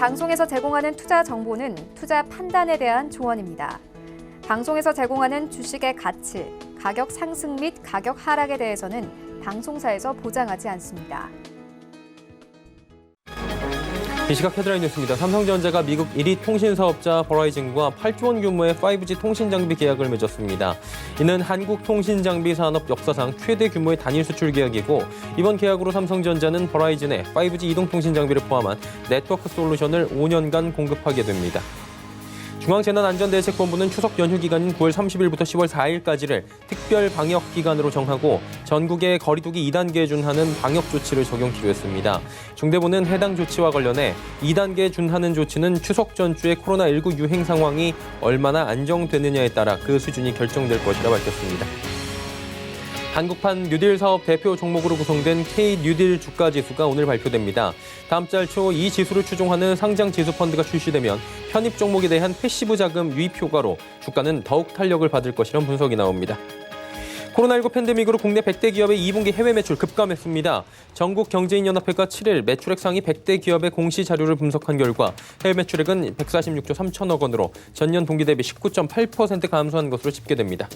방송에서 제공하는 투자 정보는 투자 판단에 대한 조언입니다. 방송에서 제공하는 주식의 가치, 가격 상승 및 가격 하락에 대해서는 방송사에서 보장하지 않습니다. 이 시각 헤드라인 뉴스입니다. 삼성전자가 미국 1위 통신사업자 버라이즌과 8조 원 규모의 5G 통신장비 계약을 맺었습니다. 이는 한국 통신장비 산업 역사상 최대 규모의 단일 수출 계약이고 이번 계약으로 삼성전자는 버라이즌에 5G 이동통신장비를 포함한 네트워크 솔루션을 5년간 공급하게 됩니다. 중앙재난안전대책본부는 추석 연휴 기간인 9월 30일부터 10월 4일까지를 특별 방역 기간으로 정하고 전국에 거리두기 2단계에 준하는 방역 조치를 적용키로 했습니다. 중대본은 해당 조치와 관련해 2단계에 준하는 조치는 추석 전주의 코로나19 유행 상황이 얼마나 안정되느냐에 따라 그 수준이 결정될 것이라 밝혔습니다. 한국판 뉴딜 사업 대표 종목으로 구성된 K-뉴딜 주가지수가 오늘 발표됩니다. 다음 달 초 이 지수를 추종하는 상장 지수 펀드가 출시되면 편입 종목에 대한 패시브 자금 유입 효과로 주가는 더욱 탄력을 받을 것이라는 분석이 나옵니다. 코로나19 팬데믹으로 국내 100대 기업의 2분기 해외 매출 급감했습니다. 전국경제인연합회가 7일 매출액 상위 100대 기업의 공시 자료를 분석한 결과 해외 매출액은 146조 3천억 원으로 전년 동기 대비 19.8% 감소한 것으로 집계됩니다.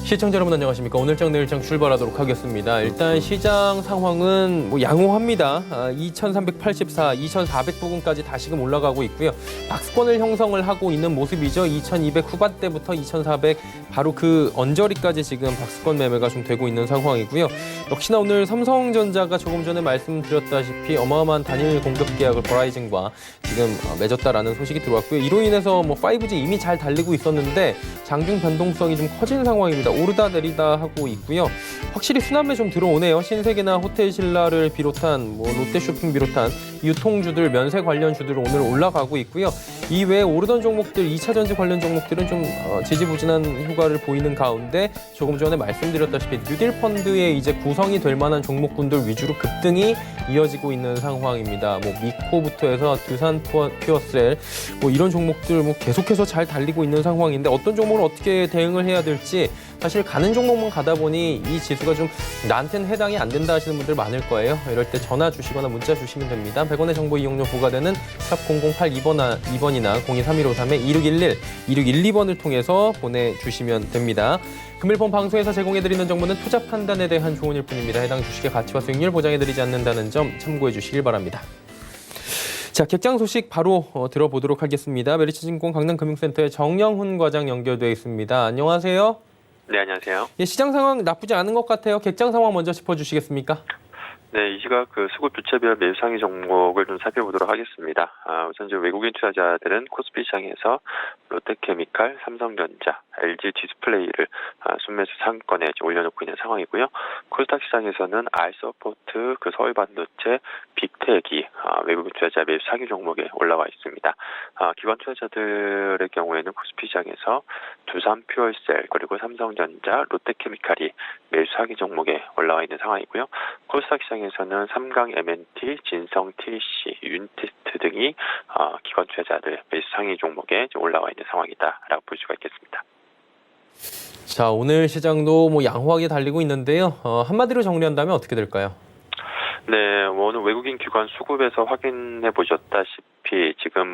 시청자 여러분 안녕하십니까. 오늘장 내일장 출발하도록 하겠습니다. 일단 시장 상황은 양호합니다. 2384, 2400부근까지 다시금 올라가고 있고요. 박스권을 형성을 하고 있는 모습이죠. 2200 후반대부터 2400 바로 그 언저리까지 지금 박스권 매매가 좀 되고 있는 상황이고요. 역시나 오늘 삼성전자가 조금 전에 말씀드렸다시피 어마어마한 단일 공급 계약을 버라이즌과 지금 맺었다라는 소식이 들어왔고요. 이로 인해서 5G 이미 잘 달리고 있었는데 장중 변동성이 좀 커진 상황입니다. 오르다 내리다 하고 있고요. 확실히 순환매 좀 들어오네요. 신세계나 호텔신라를 비롯한 롯데쇼핑 비롯한 유통주들, 면세 관련 주들은 오늘 올라가고 있고요. 이외에 오르던 종목들, 2차 전지 관련 종목들은 좀 지지부진한 효과를 보이는 가운데 조금 전에 말씀드렸다시피 뉴딜 펀드에 이제 구성이 될 만한 종목군들 위주로 급등이 이어지고 있는 상황입니다. 미코부터 해서 두산 퓨어셀 이런 종목들 계속해서 잘 달리고 있는 상황인데 어떤 종목을 어떻게 대응을 해야 될지 사실 가는 종목만 가다 보니 이 지수가 좀 나한테는 해당이 안 된다 하시는 분들 많을 거예요. 이럴 때 전화 주시거나 문자 주시면 됩니다. 100원의 정보 이용료 부과되는 샵 0082번이나 023153-2611, 2612번을 통해서 보내주시면 됩니다. 금일본 방송에서 제공해드리는 정보는 투자 판단에 대한 조언일 뿐입니다. 해당 주식의 가치와 수익률 보장해드리지 않는다는 점 참고해 주시길 바랍니다. 자, 객장 소식 바로 들어보도록 하겠습니다. 메리츠증권 강남금융센터의 정영훈 과장 연결되어 있습니다. 안녕하세요. 네, 안녕하세요. 예, 시장 상황 나쁘지 않은 것 같아요. 객장 상황 먼저 짚어주시겠습니까? 네, 이 시각 수급 주체별 매수 상위 종목을 좀 살펴보도록 하겠습니다. 우선 이제 외국인 투자자들은 코스피 시장에서 롯데케미칼, 삼성전자, LG 디스플레이를 순매수 상권에 올려놓고 있는 상황이고요. 코스닥 시장에서는 알서포트, 서울반도체, 빅텍이 외국인 투자자 매수 상위 종목에 올라와 있습니다. 기관 투자자들의 경우에는 코스피 시장에서 두산 퓨어셀 그리고 삼성전자, 롯데케미칼이 매수 상위 종목에 올라와 있는 상황이고요. 코스닥 시장에서는 삼강 M&T, 진성 TC, 윤티스트 등이 기관 투자자들 매수 상위 종목에 올라와 있는 상황이다라고 볼 수가 있겠습니다. 자, 오늘 시장도 양호하게 달리고 있는데요. 한마디로 정리한다면 어떻게 될까요? 네, 오늘 외국인 기관 수급에서 확인해 보셨다시피 지금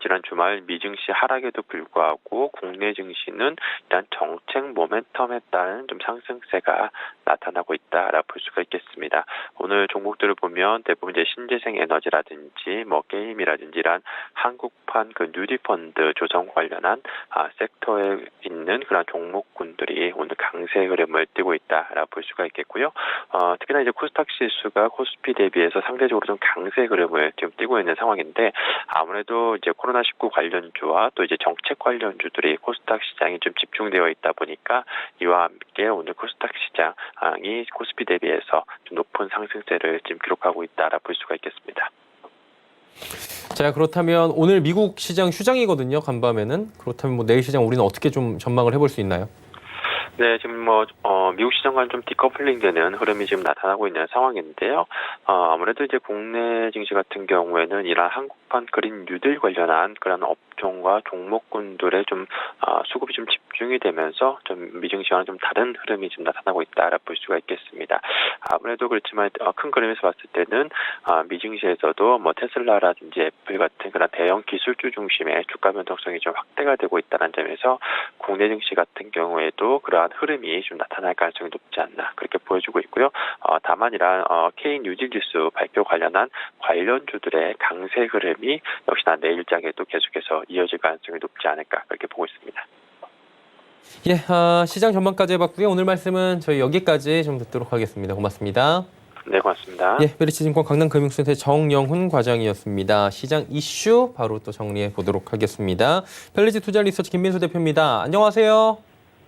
지난 주말 미증시 하락에도 불구하고 국내 증시는 일단 정책 모멘텀에 따른 좀 상승세가 나타나고 있다라고 볼 수가 있겠습니다. 오늘 종목들을 보면 대부분 이제 신재생 에너지라든지 게임이라든지 이런 한국판 뉴딜 펀드 조성 관련한 섹터에 있는 그런 종목군들이 오늘 강세 흐름을 띠고 있다라고 볼 수가 있겠고요. 특히나 이제 코스닥 지수가 코스피 대비해서 상대적으로 좀 강세 흐름을 지금 띠고 있는 상황인데 아무래도 이제 코로나19 관련주와 또 이제 정책 관련주들이 코스닥 시장에 좀 집중되어 있다 보니까 이와 함께 오늘 코스닥 시장이 코스피 대비해서 좀 높은 상승세를 지금 기록하고 있다라고 볼 수가 있겠습니다. 자, 그렇다면 오늘 미국 시장 휴장이거든요. 간밤에는. 그렇다면 내일 시장 우리는 어떻게 좀 전망을 해볼 수 있나요? 네, 지금 미국 시장과는 좀 디커플링 되는 흐름이 지금 나타나고 있는 상황인데요. 아무래도 이제 국내 증시 같은 경우에는 이런 한국판 그린 뉴딜 관련한 그런 업종과 종목군들의 좀 수급이 좀 집중이 되면서 좀 미증시와는 좀 다른 흐름이 좀 나타나고 있다라 볼 수가 있겠습니다. 아무래도 그렇지만 큰 그림에서 봤을 때는 미증시에서도 뭐 테슬라라든지 애플 같은 그런 대형 기술주 중심의 주가 변동성이 좀 확대가 되고 있다는 점에서 국내 증시 같은 경우에도 그러한 흐름이 좀 나타날 가능성이 높지 않나 그렇게 보여주고 있고요. 다만 이러한 K 뉴질지수 발표 관련한 관련주들의 강세 흐름이 역시나 내일장에도 계속해서 이어질 가능성이 높지 않을까 그렇게 보고 있습니다. 예, 시장 전망까지 해봤고요. 오늘 말씀은 저희 여기까지 좀 듣도록 하겠습니다. 고맙습니다. 네, 고맙습니다. 예, 메리츠증권 강남금융센터의 정영훈 과장이었습니다. 시장 이슈 바로 또 정리해 보도록 하겠습니다. 펠리지 투자 리서치 김민수 대표입니다. 안녕하세요.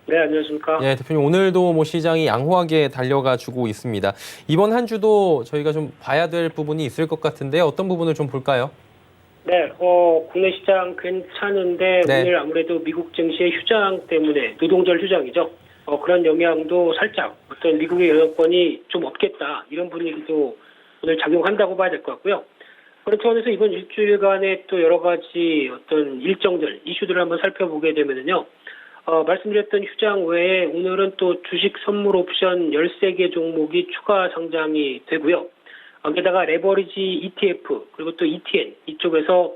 네, 안녕하십니까. 예, 대표님 오늘도 뭐 시장이 양호하게 달려가 주고 있습니다. 이번 한 주도 저희가 좀 봐야 될 부분이 있을 것 같은데 어떤 부분을 좀 볼까요? 네, 국내 시장 괜찮은데 네. 오늘 아무래도 미국 증시의 휴장 때문에 노동절 휴장이죠. 그런 영향도 살짝 어떤 미국의 영향권이 좀 없겠다 이런 분위기도 오늘 작용한다고 봐야 될 것 같고요. 그런 차원에서 이번 일주일간의 또 여러 가지 어떤 일정들, 이슈들을 한번 살펴보게 되면은요. 말씀드렸던 휴장 외에 오늘은 또 주식 선물 옵션 13개 종목이 추가 상장이 되고요. 게다가 레버리지 ETF 그리고 또 ETN 이쪽에서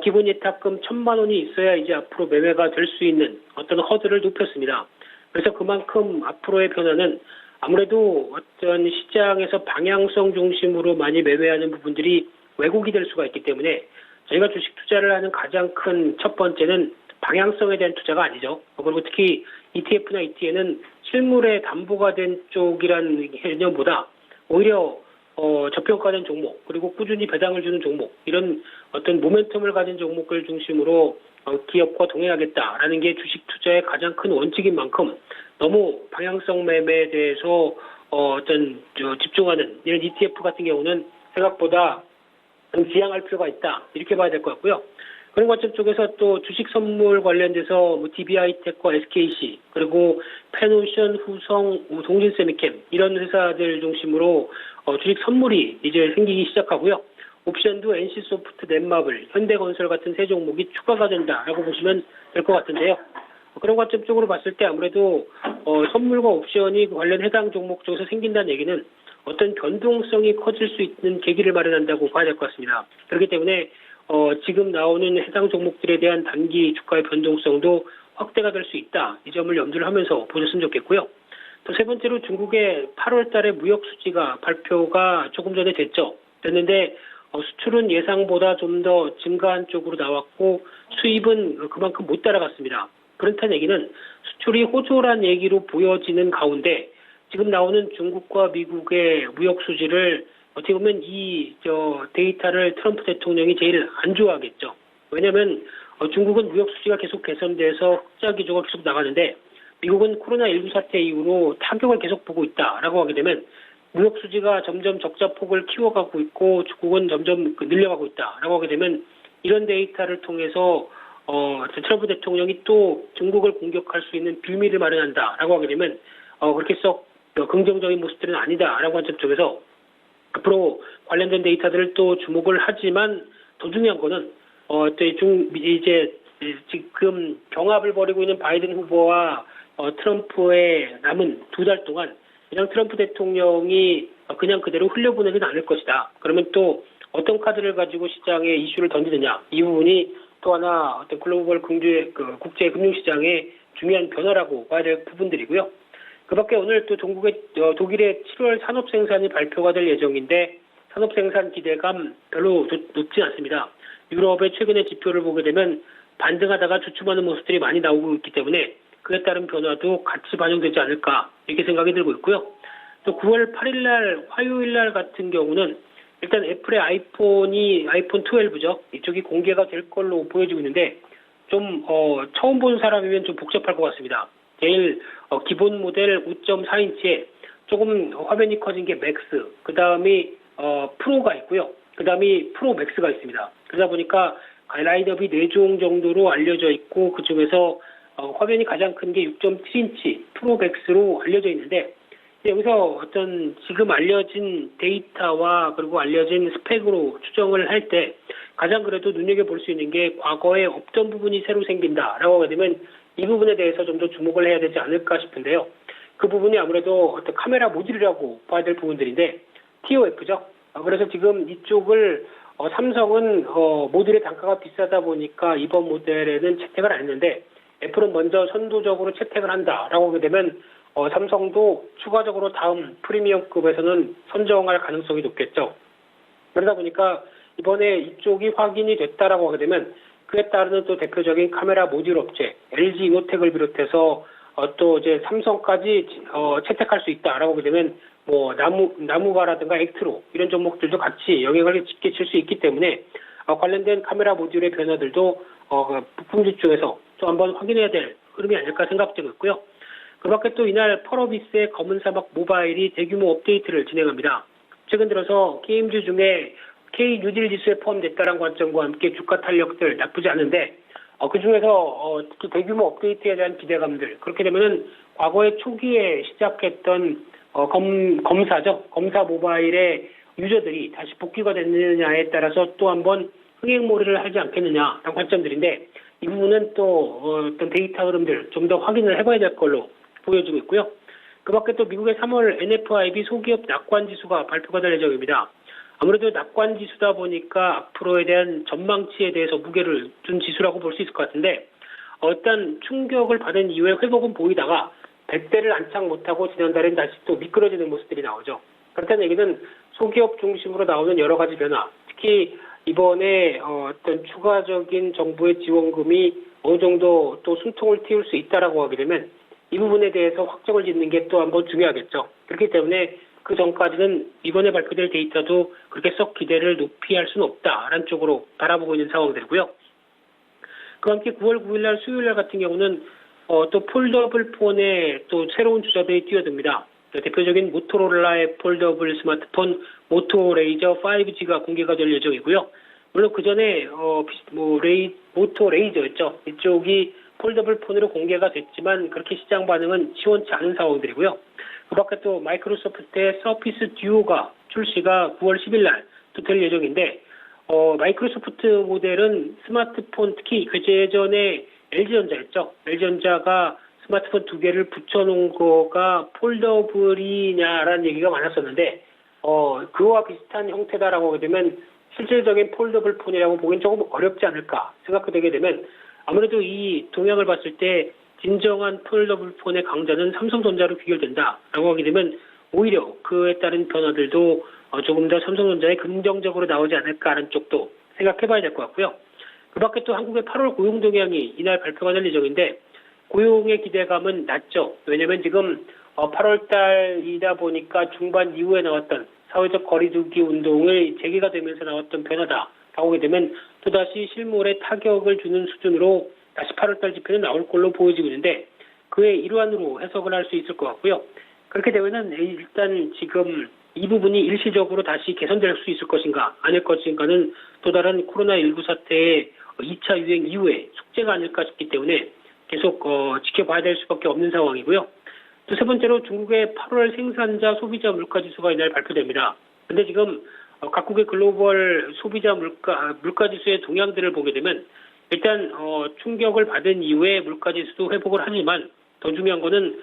기본 예탁금 1,000만 원이 있어야 이제 앞으로 매매가 될 수 있는 어떤 허들을 높였습니다. 그래서 그만큼 앞으로의 변화는 아무래도 어떤 시장에서 방향성 중심으로 많이 매매하는 부분들이 왜곡이 될 수가 있기 때문에 저희가 주식 투자를 하는 가장 큰 첫 번째는 방향성에 대한 투자가 아니죠. 그리고 특히 ETF나 ETN은 실물에 담보가 된 쪽이라는 개념보다 오히려 저평가된 종목 그리고 꾸준히 배당을 주는 종목 이런 어떤 모멘텀을 가진 종목을 중심으로 기업과 동행하겠다라는 게 주식 투자의 가장 큰 원칙인 만큼 너무 방향성 매매에 대해서 어떤 집중하는 이런 ETF 같은 경우는 생각보다 좀 지양할 필요가 있다 이렇게 봐야 될 것 같고요. 그런 관점 쪽에서 또 주식 선물 관련돼서 뭐 DB하이텍과 SKC 그리고 페노션, 후성, 동진세미캠 이런 회사들 중심으로 주식 선물이 이제 생기기 시작하고요. 옵션도 NC소프트, 넷마블, 현대건설 같은 세 종목이 추가가 된다라고 보시면 될 것 같은데요. 그런 관점 쪽으로 봤을 때 아무래도 선물과 옵션이 관련 해당 종목 쪽에서 생긴다는 얘기는 어떤 변동성이 커질 수 있는 계기를 마련한다고 봐야 될 것 같습니다. 그렇기 때문에 지금 나오는 해당 종목들에 대한 단기 주가의 변동성도 확대가 될 수 있다. 이 점을 염두를 하면서 보셨으면 좋겠고요. 또 세 번째로 중국의 8월 달에 무역 수지가 발표가 조금 전에 됐는데 수출은 예상보다 좀 더 증가한 쪽으로 나왔고 수입은 그만큼 못 따라갔습니다. 그렇다는 얘기는 수출이 호조란 얘기로 보여지는 가운데 지금 나오는 중국과 미국의 무역 수지를 어떻게 보면 이 데이터를 트럼프 대통령이 제일 안 좋아하겠죠. 왜냐하면 중국은 무역 수지가 계속 개선돼서 흑자 기조가 계속 나가는데 미국은 코로나19 사태 이후로 타격을 계속 보고 있다라고 하게 되면 무역 수지가 점점 적자폭을 키워가고 있고 중국은 점점 늘려가고 있다라고 하게 되면 이런 데이터를 통해서 트럼프 대통령이 또 중국을 공격할 수 있는 빌미를 마련한다라고 하게 되면 그렇게 썩 긍정적인 모습들은 아니다라고 하는 점 쪽에서 앞으로 관련된 데이터들을 또 주목을 하지만 더 중요한 거는 이제 지금 경합을 벌이고 있는 바이든 후보와 트럼프의 남은 2달 동안 그냥 트럼프 대통령이 그냥 그대로 흘려보내지는 않을 것이다. 그러면 또 어떤 카드를 가지고 시장에 이슈를 던지느냐 이 부분이 또 하나 어떤 글로벌 국제 금융시장의 중요한 변화라고 봐야 될 부분들이고요. 그밖에 오늘 또 독일의 7월 산업 생산이 발표가 될 예정인데 산업 생산 기대감 별로 높지 않습니다. 유럽의 최근의 지표를 보게 되면 반등하다가 주춤하는 모습들이 많이 나오고 있기 때문에 그에 따른 변화도 같이 반영되지 않을까 이렇게 생각이 들고 있고요. 또 9월 8일 날 화요일 날 같은 경우는 일단 애플의 아이폰 12죠. 이쪽이 공개가 될 걸로 보여지고 있는데 좀 처음 본 사람이면 좀 복잡할 것 같습니다. 제일 기본 모델 5.4인치에 조금 화면이 커진 게 맥스, 그 다음이 프로가 있고요. 그 다음이 프로 맥스가 있습니다. 그러다 보니까 라인업이 4종 정도로 알려져 있고 그중에서 화면이 가장 큰 게 6.7인치 프로 맥스로 알려져 있는데 여기서 어떤 지금 알려진 데이터와 그리고 알려진 스펙으로 추정을 할 때 가장 그래도 눈여겨볼 수 있는 게 과거에 없던 부분이 새로 생긴다라고 하게 되면 이 부분에 대해서 좀 더 주목을 해야 되지 않을까 싶은데요. 그 부분이 아무래도 어떤 카메라 모듈이라고 봐야 될 부분들인데 TOF죠. 그래서 지금 이쪽을 삼성은 모듈의 단가가 비싸다 보니까 이번 모델에는 채택을 안 했는데 애플은 먼저 선도적으로 채택을 한다라고 하게 되면 삼성도 추가적으로 다음 프리미엄급에서는 선정할 가능성이 높겠죠. 그러다 보니까 이번에 이쪽이 확인이 됐다라고 하게 되면 그에 따르는 또 대표적인 카메라 모듈 업체 LG 이노텍을 비롯해서 또 이제 삼성까지 채택할 수 있다라고 하게 되면 뭐 나무가라든가 액트로 이런 종목들도 같이 영향을 끼칠 수 있기 때문에 관련된 카메라 모듈의 변화들도 부품주 쪽에서 또 한번 확인해야 될 흐름이 아닐까 생각되고 있고요. 그 밖에 또 이날 펄어비스의 검은 사막 모바일이 대규모 업데이트를 진행합니다. 최근 들어서 게임주 중에 K 뉴딜 지수에 포함됐다는 관점과 함께 주가 탄력들 나쁘지 않은데 그 중에서 특히 대규모 업데이트에 대한 기대감들 그렇게 되면은 과거에 초기에 시작했던 검사죠. 검사 모바일의 유저들이 다시 복귀가 됐느냐에 따라서 또 한번 흥행몰이를 하지 않겠느냐라는 관점들인데 이 부분은 또 어떤 데이터 흐름들 좀 더 확인을 해봐야 될 걸로 보여지고 있고요. 그 밖에 또 미국의 3월 NFIB 소기업 낙관지수가 발표가 될 예정입니다. 아무래도 낙관지수다 보니까 앞으로에 대한 전망치에 대해서 무게를 둔 지수라고 볼 수 있을 것 같은데 일단 충격을 받은 이후에 회복은 보이다가 100대를 안착 못하고 지난달엔 다시 또 미끄러지는 모습들이 나오죠. 그렇다는 얘기는 소기업 중심으로 나오는 여러 가지 변화, 특히 이번에 어떤 추가적인 정부의 지원금이 어느 정도 또 숨통을 틔울 수 있다라고 하게 되면 이 부분에 대해서 확정을 짓는 게 또 한번 중요하겠죠. 그렇기 때문에 그 전까지는 이번에 발표될 데이터도 그렇게 썩 기대를 높이 할 수는 없다라는 쪽으로 바라보고 있는 상황들이고요. 그와 함께 9월 9일 날 수요일 날 같은 경우는 또 폴더블 폰에 또 새로운 주자들이 뛰어듭니다. 대표적인 모토로라의 폴더블 스마트폰 모토레이저 5G가 공개가 될 예정이고요. 물론 그 전에 모토레이저였죠. 이쪽이 폴더블 폰으로 공개가 됐지만 그렇게 시장 반응은 시원치 않은 상황들이고요. 그 밖에 또 마이크로소프트의 서피스 듀오가 출시가 9월 10일 날 또 될 예정인데 마이크로소프트 모델은 스마트폰 특히 그 예전에 LG전자였죠. LG전자가 스마트폰 두 개를 붙여놓은 거가 폴더블이냐라는 얘기가 많았었는데 그와 비슷한 형태다라고 하게 되면 실질적인 폴더블 폰이라고 보기엔 조금 어렵지 않을까 생각되게 되면 아무래도 이 동향을 봤을 때 진정한 폴더블 폰의 강자는 삼성전자로 귀결된다라고 하게 되면 오히려 그에 따른 변화들도 조금 더 삼성전자에 긍정적으로 나오지 않을까 하는 쪽도 생각해봐야 될 것 같고요. 그 밖에 또 한국의 8월 고용 동향이 이날 발표가 될 예정인데 고용의 기대감은 낮죠. 왜냐하면 지금 8월 달이다 보니까 중반 이후에 나왔던 사회적 거리두기 운동을 재개가 되면서 나왔던 변화다. 나오게 되면 또다시 실물에 타격을 주는 수준으로 다시 8월 달 지표는 나올 걸로 보여지고 있는데 그의 일환으로 해석을 할 수 있을 것 같고요. 그렇게 되면은 일단 지금 이 부분이 일시적으로 다시 개선될 수 있을 것인가 아닐 것인가는 또 다른 코로나19 사태의 2차 유행 이후에 숙제가 아닐까 싶기 때문에 계속 지켜봐야 될 수밖에 없는 상황이고요. 또 세 번째로 중국의 8월 생산자 소비자 물가지수가 이날 발표됩니다. 근데 지금 각국의 글로벌 소비자 물가지수의 동향들을 보게 되면 일단 충격을 받은 이후에 물가지수도 회복을 하지만 더 중요한 거는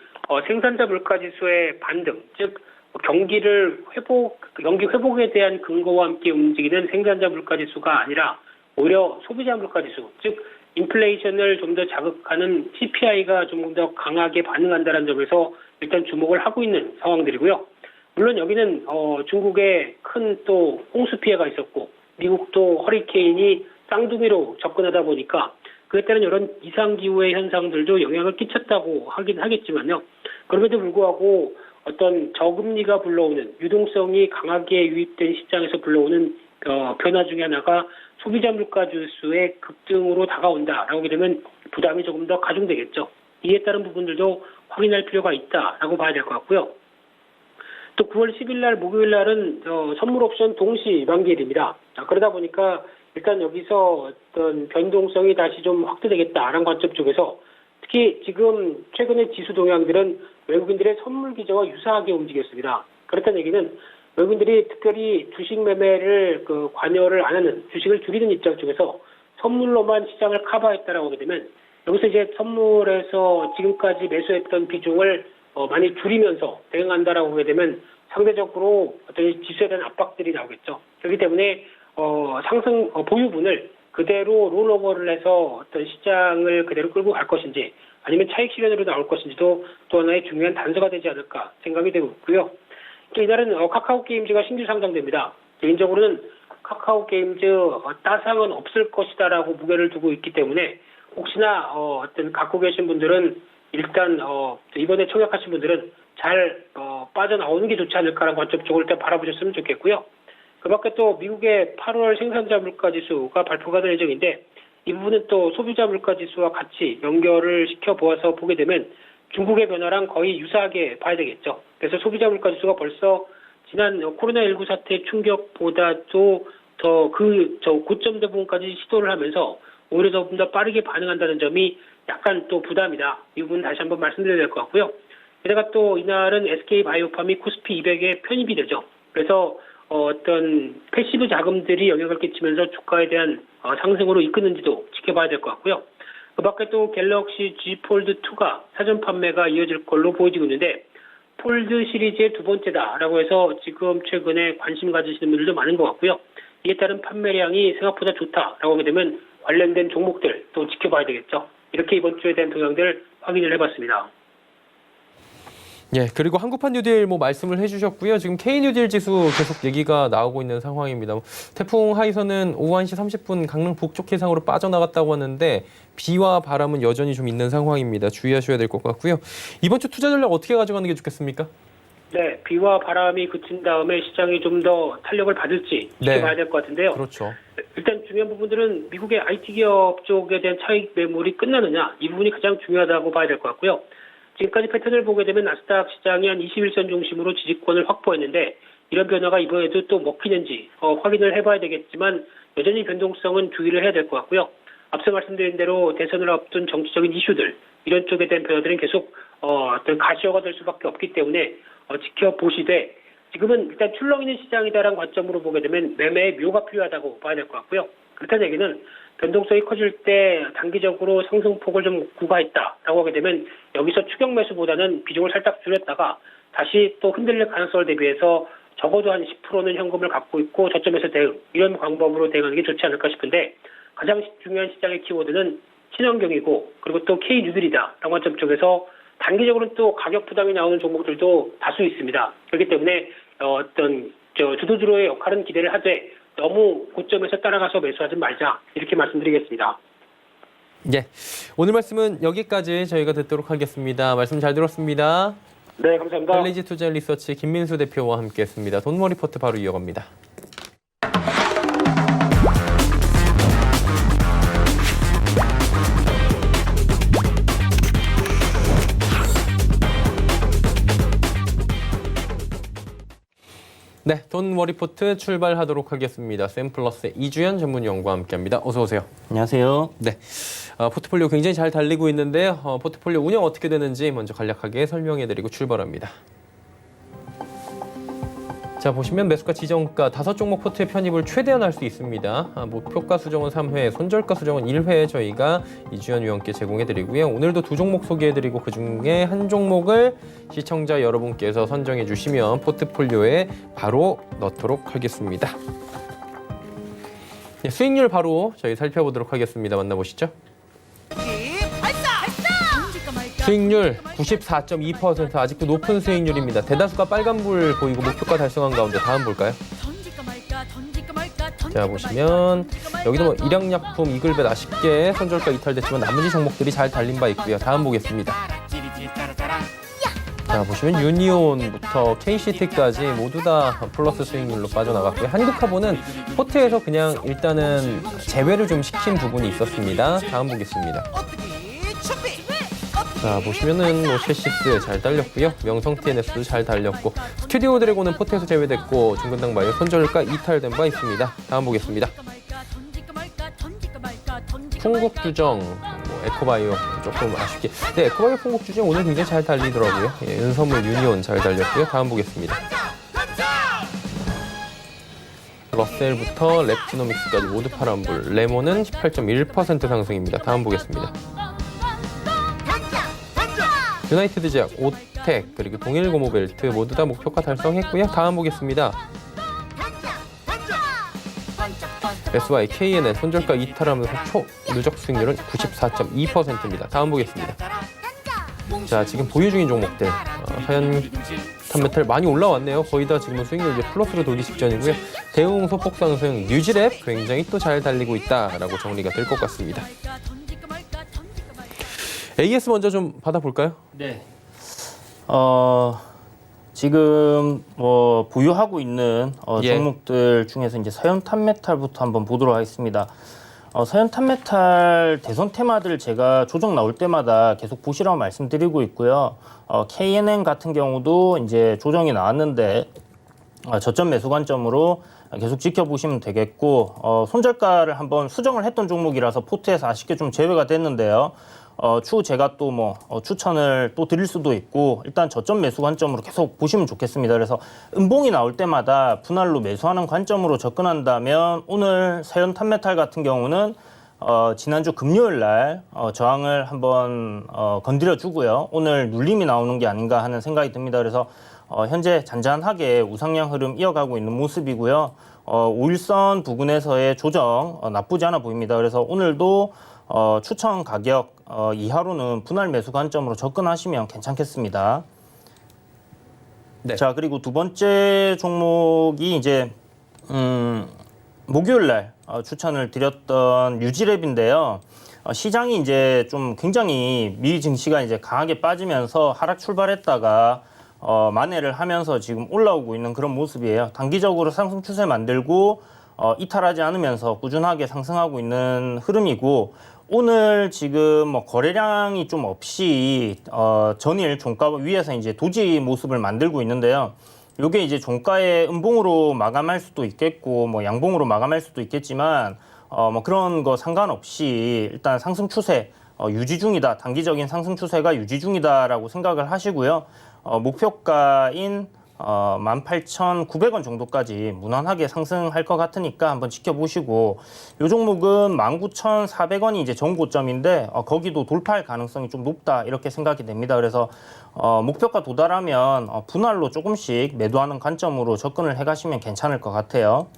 생산자 물가지수의 반등, 즉 경기 회복에 대한 근거와 함께 움직이는 생산자 물가지수가 아니라 오히려 소비자 물가지수, 즉 인플레이션을 좀 더 자극하는 CPI가 좀 더 강하게 반응한다는 점에서 일단 주목을 하고 있는 상황들이고요. 물론 여기는 중국에 큰 또 홍수 피해가 있었고 미국도 허리케인이 쌍둥이로 접근하다 보니까 그에 따른 이런 이상기후의 현상들도 영향을 끼쳤다고 하긴 하겠지만요. 그럼에도 불구하고 어떤 저금리가 불러오는 유동성이 강하게 유입된 시장에서 불러오는 변화 중에 하나가 소비자 물가 지수의 급등으로 다가온다라고 하게 되면 부담이 조금 더 가중되겠죠. 이에 따른 부분들도 확인할 필요가 있다라고 봐야 될 것 같고요. 또 9월 10일 날 목요일 날은 선물 옵션 동시 만기일입니다. 그러다 보니까 일단 여기서 어떤 변동성이 다시 좀 확대되겠다라는 관점 쪽에서 특히 특히 지금 최근의 지수 동향들은 외국인들의 선물 기저와 유사하게 움직였습니다. 그렇다는 얘기는 외국인들이 특별히 주식 매매를 관여를 안 하는, 주식을 줄이는 입장 쪽에서 선물로만 시장을 커버했다라고 하게 되면 여기서 이제 선물에서 지금까지 매수했던 비중을 많이 줄이면서 대응한다라고 하게 되면 상대적으로 어떤 지수에 대한 압박들이 나오겠죠. 그렇기 때문에 상승 보유분을 그대로 롤오버를 해서 어떤 시장을 그대로 끌고 갈 것인지 아니면 차익 실현으로 나올 것인지도 또 하나의 중요한 단서가 되지 않을까 생각이 되고 있고요. 또 이날은 카카오 게임즈가 신규 상장됩니다. 개인적으로는 카카오 게임즈 따상은 없을 것이다라고 무게를 두고 있기 때문에 혹시나 어떤 갖고 계신 분들은 일단 이번에 청약하신 분들은 잘 빠져나오는 게 좋지 않을까라는 관점 쪽을 일단 바라보셨으면 좋겠고요. 그 밖에 또 미국의 8월 생산자 물가지수가 발표가 될 예정인데 이 부분은 또 소비자 물가지수와 같이 연결을 시켜보아서 보게 되면 중국의 변화랑 거의 유사하게 봐야 되겠죠. 그래서 소비자 물가지수가 벌써 지난 코로나19 사태 충격보다도 더 고점대 부분까지 시도를 하면서 오히려 조금 더 빠르게 반응한다는 점이 약간 또 부담이다. 이 부분 다시 한번 말씀드려야 될 것 같고요. 게다가 또 이날은 SK바이오팜이 코스피 200에 편입이 되죠. 그래서 어떤 패시브 자금들이 영향을 끼치면서 주가에 대한 상승으로 이끄는지도 지켜봐야 될 것 같고요. 그 밖에 또 갤럭시 G 폴드2가 사전 판매가 이어질 걸로 보여지고 있는데 폴드 시리즈의 두 번째다라고 해서 지금 최근에 관심 가지시는 분들도 많은 것 같고요. 이에 따른 판매량이 생각보다 좋다라고 하게 되면 관련된 종목들 또 지켜봐야 되겠죠. 이렇게 이번 주에 대한 동향들 확인을 해봤습니다. 예, 그리고 한국판 뉴딜 말씀을 해주셨고요. 지금 K 뉴딜 지수 계속 얘기가 나오고 있는 상황입니다. 태풍 하이선은 오후 1시 30분 강릉 북쪽 해상으로 빠져나갔다고 하는데 비와 바람은 여전히 좀 있는 상황입니다. 주의하셔야 될 것 같고요. 이번 주 투자 전략 어떻게 가져가는 게 좋겠습니까? 네, 비와 바람이 그친 다음에 시장이 좀 더 탄력을 받을지 지켜봐야 될 것 같은데요. 그렇죠. 일단 중요한 부분들은 미국의 IT 기업 쪽에 대한 차익 매물이 끝나느냐 이 부분이 가장 중요하다고 봐야 될 것 같고요. 지금까지 패턴을 보게 되면 나스닥 시장이 한 21선 중심으로 지지권을 확보했는데 이런 변화가 이번에도 또 먹히는지 확인을 해봐야 되겠지만 여전히 변동성은 주의를 해야 될 것 같고요. 앞서 말씀드린 대로 대선을 앞둔 정치적인 이슈들 이런 쪽에 대한 변화들은 계속 어떤 가시화가 될 수밖에 없기 때문에 지켜보시되 지금은 일단 출렁 있는 시장이다라는 관점으로 보게 되면 매매의 묘가 필요하다고 봐야 될 것 같고요. 그렇다는 얘기는 변동성이 커질 때 단기적으로 상승폭을 좀 구가했다라고 하게 되면 여기서 추격 매수보다는 비중을 살짝 줄였다가 다시 또 흔들릴 가능성을 대비해서 적어도 한 10%는 현금을 갖고 있고 저점에서 대응 이런 방법으로 대응하는 게 좋지 않을까 싶은데 가장 중요한 시장의 키워드는 친환경이고 그리고 또 K 뉴딜이다라는 관점 쪽에서 단기적으로는 또 가격 부담이 나오는 종목들도 다수 있습니다. 그렇기 때문에 어떤 주도주로의 역할은 기대를 하되 너무 고점에서 따라가서 매수하지 말자 이렇게 말씀드리겠습니다. 예, 오늘 말씀은 여기까지 저희가 듣도록 하겠습니다. 말씀 잘 들었습니다. 네, 감사합니다. 헬리지 투자 리서치 김민수 대표와 함께했습니다. 돈모 리포트 바로 이어갑니다. 네, 돈모 리포트 출발하도록 하겠습니다. 샘플러스의 이주연 전문위원과 함께합니다. 어서 오세요. 안녕하세요. 네, 포트폴리오 굉장히 잘 달리고 있는데요. 포트폴리오 운영 어떻게 되는지 먼저 간략하게 설명해드리고 출발합니다. 자, 보시면 매수가 지정가 5종목 포트에 편입을 최대한 할 수 있습니다. 목표가 수정은 3회, 손절가 수정은 1회 저희가 이주연 위원께 제공해드리고요. 오늘도 2종목 소개해드리고 그중에 한 종목을 시청자 여러분께서 선정해 주시면 포트폴리오에 바로 넣도록 하겠습니다. 네, 수익률 바로 저희 살펴보도록 하겠습니다. 만나보시죠. 수익률 94.2% 아직도 높은 수익률입니다. 대다수가 빨간불 보이고 목표가 달성한 가운데 다음 볼까요? 자, 보시면 여기도 일양약품, 이글벳 아쉽게 손절가 이탈됐지만 나머지 종목들이 잘 달린 바 있고요. 다음 보겠습니다. 자, 보시면 유니온부터 KCT까지 모두 다 플러스 수익률로 빠져나갔고요. 한국화보는 포트에서 그냥 일단은 제외를 좀 시킨 부분이 있었습니다. 다음 보겠습니다. 자, 보시면은 셰시스 잘 달렸고요. 명성 TNS도 잘 달렸고 스튜디오 드래곤은 포트에서 제외됐고 중근당 바이오 손절가 이탈된 바 있습니다. 다음 보겠습니다. 풍국주정 에코바이오 조금 아쉽게. 네, 에코바이오 fon국 주중 오늘 굉장히 잘 달리더라고요. 예, 은선물 유니온 잘 달렸고요. 다음 보겠습니다. 러셀부터 랩지노믹스까지 모두 파란불. 레몬은 18.1% 상승입니다. 다음 보겠습니다. 유나이티드 제약, 오텍, 그리고 동일고모벨트 모두 다 목표가 달성했고요. 다음 보겠습니다. SY, KNN 손절가 이탈하면서 누적 수익률은 94.2%입니다. 다음 보겠습니다. 자, 지금 보유 중인 종목들 서현 탄메탈 많이 올라왔네요. 거의 다 지금은 수익률 이제 플러스로 돌기 직전이고요. 대웅 소폭 상승, 뉴지랩 굉장히 또 잘 달리고 있다라고 정리가 될 것 같습니다. AS 먼저 좀 받아볼까요? 네. 지금 보유하고 있는 예. 종목들 중에서 이제 서현 탄메탈부터 한번 보도록 하겠습니다. 서현 탄메탈 대선 테마들 제가 조정 나올 때마다 계속 보시라고 말씀드리고 있고요. KNN 같은 경우도 이제 조정이 나왔는데 저점 매수 관점으로 계속 지켜보시면 되겠고, 손절가를 한번 수정을 했던 종목이라서 포트에서 아쉽게 좀 제외가 됐는데요. 추후 제가 또 추천을 또 드릴 수도 있고, 일단 저점 매수 관점으로 계속 보시면 좋겠습니다. 그래서 음봉이 나올 때마다 분할로 매수하는 관점으로 접근한다면 오늘 서현 탄메탈 같은 경우는 지난주 금요일 날 저항을 한번 건드려 주고요. 오늘 눌림이 나오는 게 아닌가 하는 생각이 듭니다. 그래서 현재 잔잔하게 우상향 흐름 이어가고 있는 모습이고요. 5일선 부근에서의 조정 나쁘지 않아 보입니다. 그래서 오늘도 추천 가격 이하로는 분할 매수 관점으로 접근하시면 괜찮겠습니다. 네. 자, 그리고 두 번째 종목이 이제 목요일 날 추천을 드렸던 유지랩인데요. 시장이 이제 좀 굉장히 미 증시가 이제 강하게 빠지면서 하락 출발했다가 만회를 하면서 지금 올라오고 있는 그런 모습이에요. 단기적으로 상승 추세 만들고 이탈하지 않으면서 꾸준하게 상승하고 있는 흐름이고, 오늘 지금 거래량이 좀 없이 전일 종가 위에서 이제 도지 모습을 만들고 있는데요. 요게 이제 종가의 음봉으로 마감할 수도 있겠고 양봉으로 마감할 수도 있겠지만 그런 거 상관없이 일단 상승 추세 유지 중이다. 단기적인 상승 추세가 유지 중이다라고 생각을 하시고요. 목표가인 18,900원 정도까지 무난하게 상승할 것 같으니까 한번 지켜보시고, 이 종목은 19,400원이 이제 정고점인데 거기도 돌파할 가능성이 좀 높다 이렇게 생각이 됩니다. 그래서 목표가 도달하면 분할로 조금씩 매도하는 관점으로 접근을 해가시면 괜찮을 것 같아요.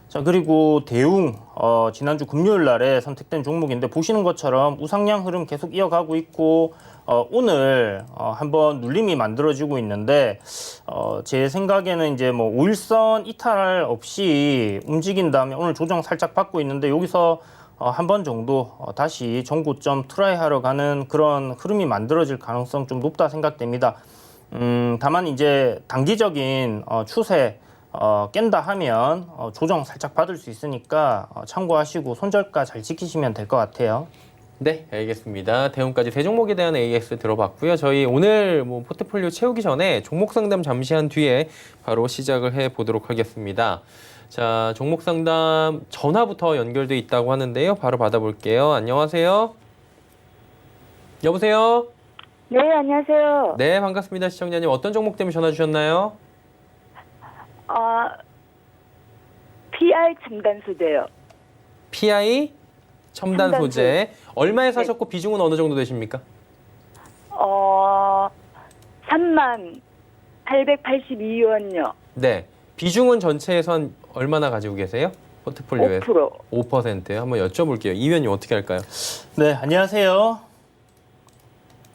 자, 그리고 대웅 지난주 금요일 날에 선택된 종목인데 보시는 것처럼 우상향 흐름 계속 이어가고 있고 오늘 한번 눌림이 만들어지고 있는데 제 생각에는 이제 5일선 이탈 없이 움직인다면 오늘 조정 살짝 받고 있는데 여기서 한 번 정도 다시 정고점 트라이 하러 가는 그런 흐름이 만들어질 가능성 좀 높다 생각됩니다. 다만 이제 단기적인 추세 깬다 하면 조정 살짝 받을 수 있으니까 참고하시고 손절가 잘 지키시면 될 것 같아요. 네, 알겠습니다. 대웅까지 세 종목에 대한 AS 들어봤고요. 저희 오늘 포트폴리오 채우기 전에 종목 상담 잠시 한 뒤에 바로 시작을 해 보도록 하겠습니다. 자, 종목 상담 전화부터 연결돼 있다고 하는데요. 바로 받아볼게요. 안녕하세요. 여보세요? 네, 안녕하세요. 네, 반갑습니다. 시청자님. 어떤 종목 때문에 전화 주셨나요? PI 첨단 소재요. PI 첨단 첨단 소재. 얼마에 네. 사셨고 비중은 어느 정도 되십니까? 3882원요. 네. 비중은 전체에서 한 얼마나 가지고 계세요? 포트폴리오에 5%. 5%요. 한번 여쭤볼게요. 이 위원님 어떻게 할까요? 네, 안녕하세요.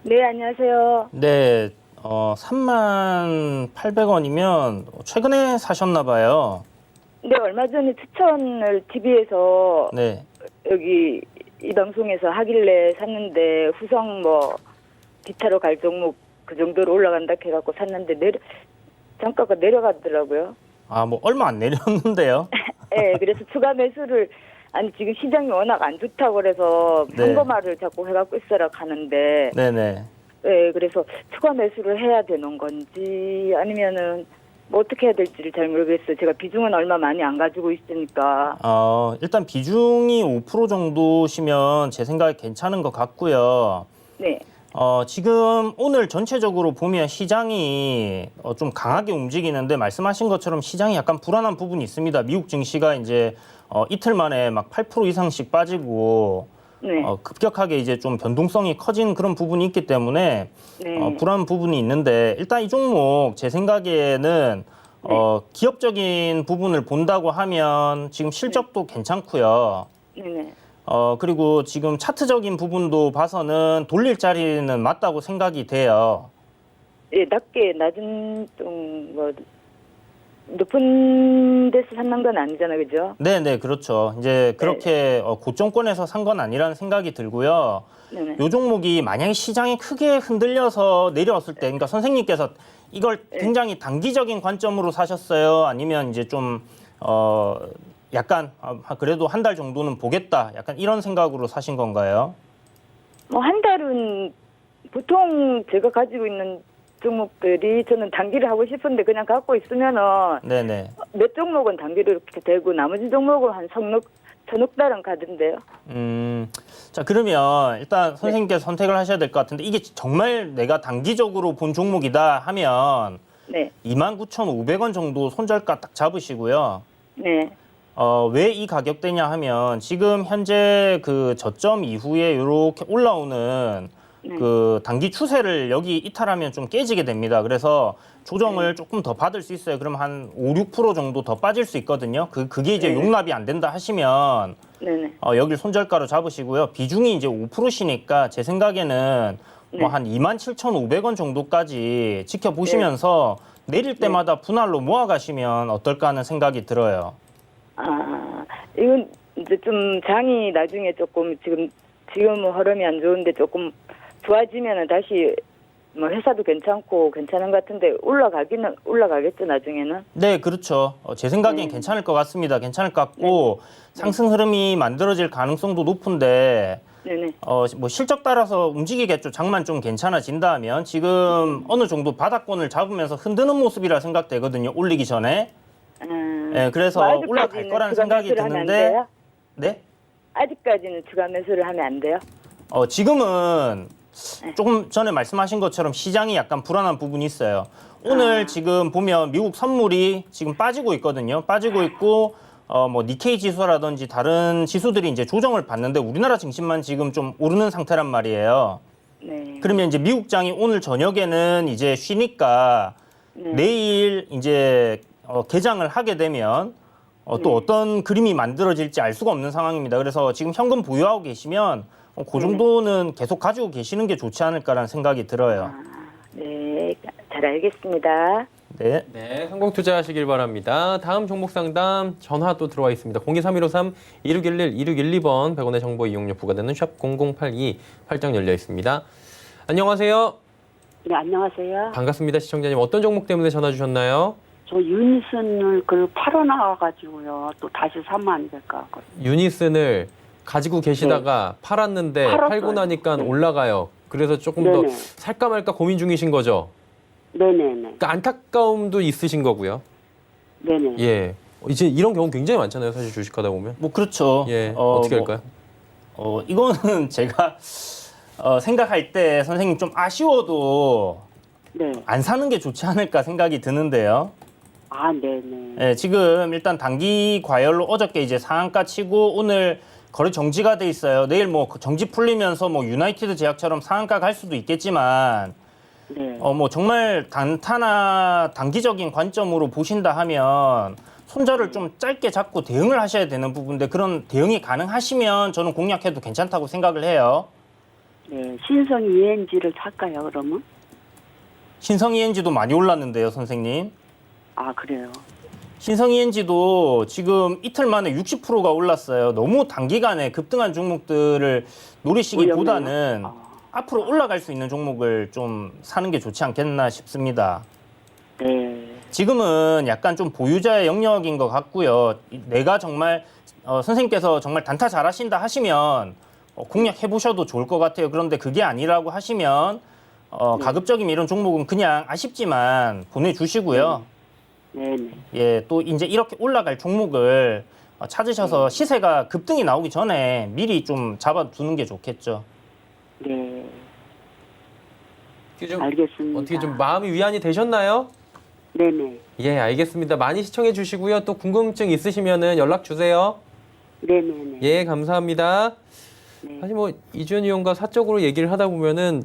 네, 안녕하세요. 네, 38,800원이면 최근에 사셨나 봐요. 네, 얼마 전에 추천을 TV에서 네. 여기 이 방송에서 하길래 샀는데 후성 기타로 갈 종목 그 정도로 올라간다 해갖고 샀는데 단가가 내려가더라고요. 얼마 안 내렸는데요. 네, 그래서 추가 매수를 지금 시장이 워낙 안 좋다고 그래서 네. 평범화를 자꾸 해갖고 있어라 하는데 네네. 네, 그래서 추가 매수를 해야 되는 건지 아니면은 뭐 어떻게 해야 될지를 잘 모르겠어요. 제가 비중은 얼마 많이 안 가지고 있으니까. 일단 비중이 5% 정도시면 제 생각에 괜찮은 것 같고요. 네. 지금 오늘 전체적으로 보면 시장이 좀 강하게 움직이는데 말씀하신 것처럼 시장이 약간 불안한 부분이 있습니다. 미국 증시가 이제 이틀 만에 막 8% 이상씩 빠지고 네. 급격하게 이제 좀 변동성이 커진 그런 부분이 있기 때문에 네. 불안한 부분이 있는데 일단 이 종목 제 생각에는 기업적인 부분을 본다고 하면 지금 실적도 괜찮고요. 네네. 그리고 지금 차트적인 부분도 봐서는 돌릴 자리는 맞다고 생각이 돼요. 예, 낮은 좀 뭐 높은 데서 샀는 건 아니잖아요, 그죠? 네네, 그렇죠. 이제 그렇게 고점권에서 산 건 아니라는 생각이 들고요. 네네. 요 종목이 만약에 시장이 크게 흔들려서 내려왔을 때, 그러니까 선생님께서 이걸 굉장히 단기적인 관점으로 사셨어요? 아니면 이제 좀, 약간, 그래도 한 달 정도는 보겠다. 약간 이런 생각으로 사신 건가요? 뭐 한 달은 보통 제가 가지고 있는 종목들이 저는 단기를 하고 싶은데 그냥 갖고 있으면은 네네. 몇 종목은 단기로 이렇게 되고 나머지 종목은 한 천억 달은 가던데요. 자, 그러면 일단 선생님께서 선택을 하셔야 될 것 같은데 이게 정말 내가 단기적으로 본 종목이다 하면 네. 29,500원 정도 손절가 딱 잡으시고요. 네. 왜 이 가격대냐 하면 지금 현재 그 저점 이후에 이렇게 올라오는 그 단기 추세를 여기 이탈하면 좀 깨지게 됩니다. 그래서 조정을 조금 더 받을 수 있어요. 그럼 한 5, 6% 정도 더 빠질 수 있거든요. 그게 이제 용납이 안 된다 하시면 네네. 여기를 손절가로 잡으시고요. 비중이 이제 5%시니까 제 생각에는 뭐 한 27,500원 정도까지 지켜보시면서 내릴 때마다 분할로 모아가시면 어떨까 하는 생각이 들어요. 이건 이제 좀 장이 나중에 조금 지금 흐름이 안 좋은데 조금 좋아지면은 다시 뭐 회사도 괜찮고 괜찮은 것 같은데 올라가겠죠 나중에는. 네, 그렇죠. 제 생각엔 괜찮을 것 같습니다. 괜찮을 것 같고 상승 흐름이 만들어질 가능성도 높은데 네네. 뭐 실적 따라서 움직이겠죠. 장만 좀 괜찮아진다면 지금 어느 정도 바닥권을 잡으면서 흔드는 모습이라 생각되거든요. 올리기 전에. 네, 그래서 뭐 올라갈 거라는 추가 생각이 매수를 하면 안 드는데 돼요? 네? 아직까지는 추가 매수를 하면 안 돼요? 지금은 조금 전에 말씀하신 것처럼 시장이 약간 불안한 부분이 있어요. 오늘 지금 보면 미국 선물이 지금 빠지고 있거든요. 빠지고 있고 뭐 니케이 지수라든지 다른 지수들이 이제 조정을 받는데 우리나라 증시만 지금 좀 오르는 상태란 말이에요. 네. 그러면 이제 미국장이 오늘 저녁에는 이제 쉬니까 내일 이제 개장을 하게 되면 또 어떤 그림이 만들어질지 알 수가 없는 상황입니다. 그래서 지금 현금 보유하고 계시면 그 정도는 계속 가지고 계시는 게 좋지 않을까라는 생각이 들어요. 네, 잘 알겠습니다. 네. 네, 성공 투자하시길 바랍니다. 다음 종목 상담 전화 또 들어와 있습니다. 023153-2611-2612번 100원의 정보 이용료 부과되는 샵 0082 활짝 열려 있습니다. 안녕하세요. 네, 안녕하세요. 반갑습니다. 시청자님. 어떤 종목 때문에 전화 주셨나요? 저 유니슨을 팔아나가가지고요. 또 다시 사면 안 될까? 유니슨을 가지고 계시다가 팔았는데 팔았어요. 팔고 나니까 네. 올라가요. 그래서 조금 네네. 더 살까 말까 고민 중이신 거죠? 네네네. 그러니까 안타까움도 있으신 거고요. 네네. 예. 이제 이런 경우 굉장히 많잖아요. 사실 주식하다 보면. 뭐 그렇죠. 예. 어떻게 할까요? 이거는 제가 생각할 때 선생님 좀 아쉬워도 네. 안 사는 게 좋지 않을까 생각이 드는데요. 네네. 네, 지금 일단 단기 과열로 어저께 이제 상한가 치고 오늘 거래 정지가 돼 있어요. 내일 뭐 정지 풀리면서 뭐 유나이티드 제약처럼 상한가 갈 수도 있겠지만 네. 뭐 정말 단기적인 관점으로 보신다 하면 손절을 좀 짧게 잡고 대응을 하셔야 되는 부분인데 그런 대응이 가능하시면 저는 공략해도 괜찮다고 생각을 해요. 네. 신성 ENG를 살까요, 그러면? 신성 ENG도 많이 올랐는데요, 선생님. 그래요. 신성 ENG도 지금 이틀 만에 60%가 올랐어요. 너무 단기간에 급등한 종목들을 노리시기보다는 앞으로 올라갈 수 있는 종목을 좀 사는 게 좋지 않겠나 싶습니다. 네. 지금은 약간 좀 보유자의 영역인 것 같고요. 내가 정말 선생님께서 정말 단타 잘하신다 하시면 공략해 보셔도 좋을 것 같아요. 그런데 그게 아니라고 하시면 가급적이면 이런 종목은 그냥 아쉽지만 보내주시고요. 네네. 예, 또 이제 이렇게 올라갈 종목을 찾으셔서 시세가 급등이 나오기 전에 미리 좀 잡아두는 게 좋겠죠. 네. 좀 알겠습니다. 어떻게 좀 마음이 위안이 되셨나요? 네네. 예, 알겠습니다. 많이 시청해 주시고요. 또 궁금증 있으시면은 연락 주세요. 네네네. 예, 감사합니다. 네. 사실 뭐 이주연 의원과 사적으로 얘기를 하다 보면은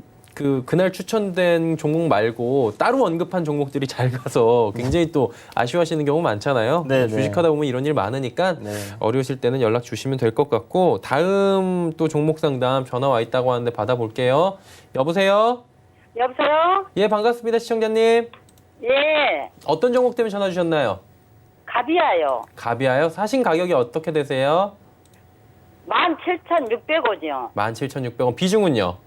그날 추천된 종목 말고 따로 언급한 종목들이 잘 가서 굉장히 또 아쉬워하시는 경우 많잖아요. 네, 네. 주식하다 보면 이런 일 많으니까 네. 어려우실 때는 연락 주시면 될 것 같고 다음 또 종목 상담 전화 와 있다고 하는데 받아볼게요. 여보세요? 여보세요? 예, 반갑습니다, 시청자님. 예, 어떤 종목 때문에 전화 주셨나요? 갑이야요. 가비아요? 사신 가격이 어떻게 되세요? 17,600원이요. 17,600원. 비중은요?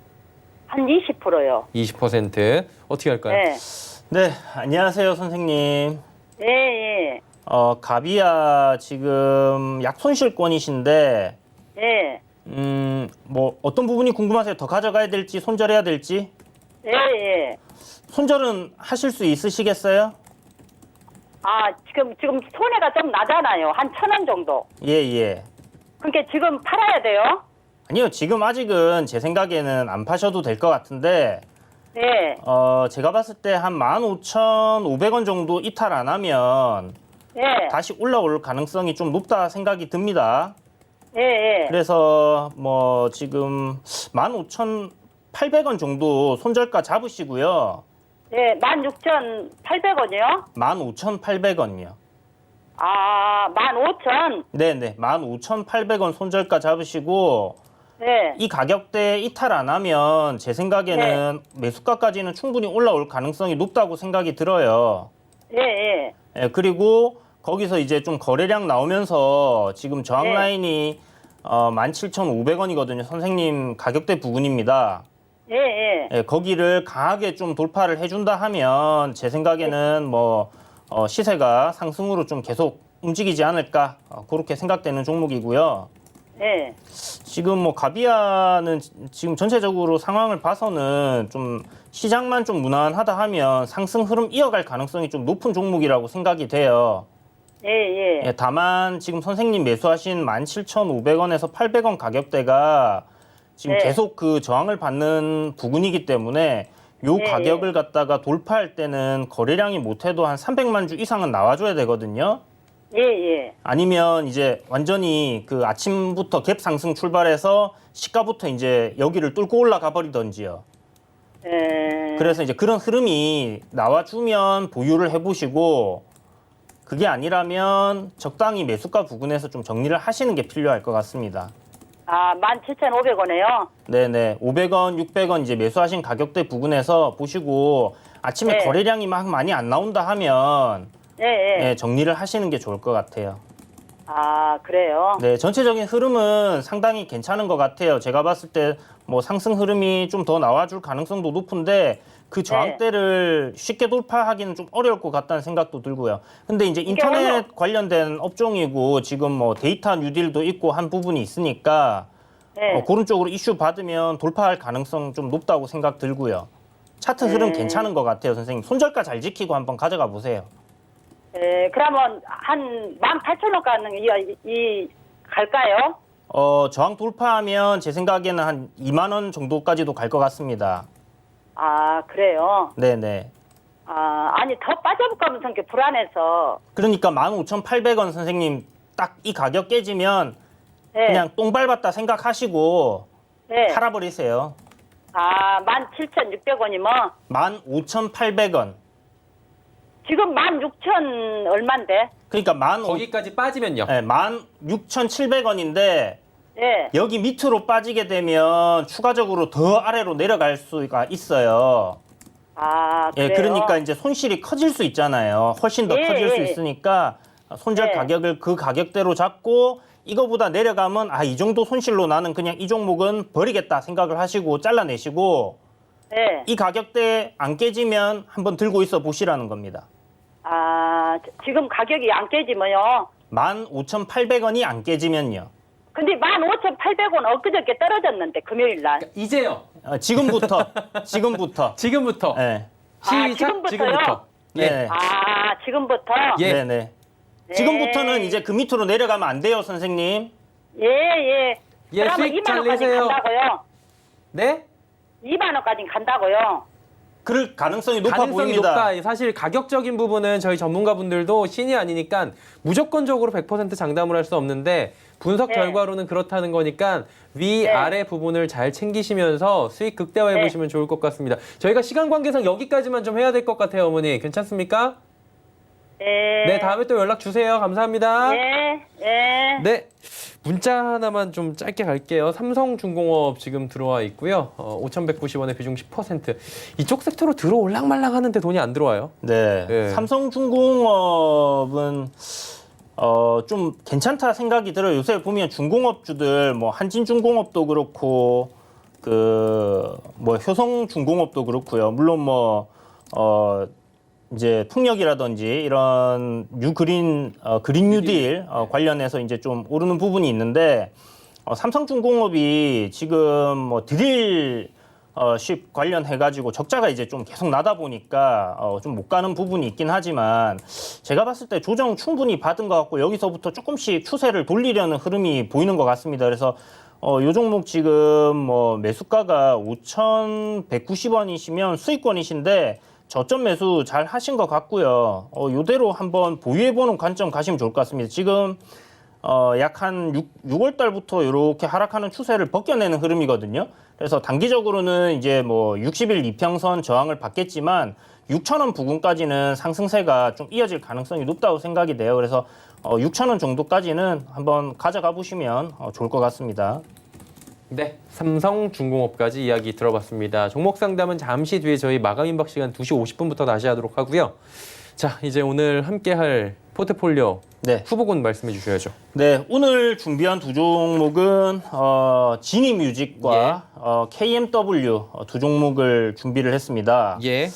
한 20%요. 20%. 어떻게 할까요? 예, 네, 안녕하세요, 선생님. 예, 예, 가비아 지금 약손실권이신데, 예, 뭐 어떤 부분이 궁금하세요? 더 가져가야 될지, 손절해야 될지? 예, 예. 손절은 하실 수 있으시겠어요? 아, 지금 손해가 좀 나잖아요. 한 1,000원 정도. 예, 예. 그러니까 지금 팔아야 돼요? 아니요, 지금 아직은 제 생각에는 안 파셔도 될 것 같은데, 예, 제가 봤을 때 한 15,500원 정도 이탈 안 하면 예, 다시 올라올 가능성이 좀 높다 생각이 듭니다. 예, 예. 그래서 뭐 지금 15,800원 정도 손절가 잡으시고요. 예, 16,800원이요? 15,800원이요. 아, 15,000? 네네, 15,800원 손절가 잡으시고 예, 이 가격대 이탈 안 하면 제 생각에는 매수가까지는 충분히 올라올 가능성이 높다고 생각이 들어요. 예, 예. 예, 그리고 거기서 이제 좀 거래량 나오면서 지금 저항 네. 라인이 17,500원이거든요. 선생님 가격대 부근입니다. 예, 예. 예, 거기를 강하게 좀 돌파를 해준다 하면 제 생각에는 뭐 시세가 상승으로 좀 계속 움직이지 않을까 그렇게 생각되는 종목이고요. 예. 지금 뭐 가비아는 지금 전체적으로 상황을 봐서는 좀 시장만 좀 무난하다 하면 상승 흐름 이어갈 가능성이 좀 높은 종목이라고 생각이 돼요. 예, 예. 예, 다만 지금 선생님 매수하신 17,500원에서 800원 가격대가 지금 네. 계속 그 저항을 받는 부근이기 때문에 요 네, 가격을 갖다가 돌파할 때는 거래량이 못해도 한 300만 주 이상은 나와줘야 되거든요. 예, 예. 아니면 이제 완전히 그 아침부터 갭 상승 출발해서 시가부터 이제 여기를 뚫고 올라가 버리던지요. 예. 그래서 이제 그런 흐름이 나와주면 보유를 해보시고 그게 아니라면 적당히 매수가 부근에서 좀 정리를 하시는 게 필요할 것 같습니다. 아, 17,500원이요? 네네. 500원, 600원 이제 매수하신 가격대 부근에서 보시고 아침에 네. 거래량이 막 많이 안 나온다 하면 예, 예. 예, 정리를 하시는 게 좋을 것 같아요. 아, 그래요? 네, 전체적인 흐름은 상당히 괜찮은 것 같아요. 제가 봤을 때 뭐 상승 흐름이 좀 더 나와줄 가능성도 높은데 그 저항대를 쉽게 돌파하기는 좀 어려울 것 같다는 생각도 들고요. 근데 이제 인터넷 관련된 업종이고 지금 뭐 데이터 뉴딜도 있고 한 부분이 있으니까 네. 그런 쪽으로 이슈 받으면 돌파할 가능성 좀 높다고 생각 들고요. 차트 흐름 괜찮은 것 같아요, 선생님. 손절가 잘 지키고 한번 가져가 보세요. 예, 그러면 한 18,000원가는 이 갈까요? 저항 돌파하면 제 생각에는 한 2만 원 정도까지도 갈 것 같습니다. 아, 그래요? 네네. 아, 아니, 더 빠져볼까 하면서 이렇게 불안해서. 그러니까 15,800원 선생님 딱 이 가격 깨지면 예. 그냥 똥 밟았다 생각하시고 예. 팔아버리세요. 아, 17,600원이면? 15,800원. 지금 16,000 얼만데? 그러니까 거기까지 빠지면요. 16,700원인데 예. 여기 밑으로 빠지게 되면 추가적으로 더 아래로 내려갈 수가 있어요. 아, 그래요? 예, 그러니까 이제 손실이 커질 수 있잖아요. 훨씬 더 예, 커질 수 예. 있으니까 손절 예. 가격을 그 가격대로 잡고 이거보다 내려가면 이 정도 손실로 나는 그냥 이 종목은 버리겠다 생각을 하시고 잘라내시고 예. 이 가격대 안 깨지면 한번 들고 있어 보시라는 겁니다. 아, 지금 가격이 안 깨지면요. 15,800원이 안 깨지면요. 근데 15,800원 엊그저께 떨어졌는데, 금요일 날. 이제요. 지금부터. 지금부터. 예. 시작. 지금부터요? 네. 아, 지금부터? 예. 네네. 지금부터는 이제 그 밑으로 내려가면 안 돼요, 선생님. 예, 예. 예, 그러면 수익 2만 잘 원까지 내세요. 간다고요? 네? 2만 원까지 간다고요? 그럴 가능성이 높아 가능성이 보입니다. 높다. 사실 가격적인 부분은 저희 전문가분들도 신이 아니니까 무조건적으로 100% 장담을 할 수 없는데 분석 네. 결과로는 그렇다는 거니까 위, 네. 아래 부분을 잘 챙기시면서 수익 극대화해 네. 보시면 좋을 것 같습니다. 저희가 시간 관계상 여기까지만 좀 해야 될 것 같아요, 어머니. 괜찮습니까? 예. 네, 다음에 또 연락 주세요. 감사합니다. 예, 예. 네, 문자 하나만 좀 짧게 갈게요. 삼성중공업 지금 들어와 있고요. 5,190원에 비중 10%. 이쪽 섹터로 들어올랑말랑 하는데 돈이 안 들어와요. 네. 예. 삼성중공업은 좀 괜찮다 생각이 들어요. 요새 보면 중공업주들 뭐 한진중공업도 그렇고 뭐 효성중공업도 그렇고요. 물론 이제 풍력이라든지 이런 그린 뉴딜 관련해서 이제 좀 오르는 부분이 있는데 삼성중공업이 지금 뭐 드릴 쉽 관련해가지고 적자가 이제 좀 계속 나다 보니까 좀 못 가는 부분이 있긴 하지만 제가 봤을 때 조정 충분히 받은 것 같고 여기서부터 조금씩 추세를 돌리려는 흐름이 보이는 것 같습니다. 그래서 요 종목 지금 뭐 매수가가 5,190원이시면 수익권이신데 저점 매수 잘 하신 것 같고요. 요대로 한번 보유해보는 관점 가시면 좋을 것 같습니다. 지금 약 한 6월 달부터 이렇게 하락하는 추세를 벗겨내는 흐름이거든요. 그래서 단기적으로는 이제 뭐 60일 이평선 저항을 받겠지만 6,000원 부근까지는 상승세가 좀 이어질 가능성이 높다고 생각이 돼요. 그래서 6,000원 정도까지는 한번 가져가 보시면 좋을 것 같습니다. 네, 삼성중공업까지 이야기 들어봤습니다. 종목 상담은 잠시 뒤에 저희 마감 임박 시간 2시 50분부터 다시 하도록 하고요. 자, 이제 오늘 함께할 포트폴리오 네. 후보군 말씀해 주셔야죠. 네, 오늘 준비한 두 종목은 지니뮤직과 KMW 두 종목을 준비를 했습니다. 예.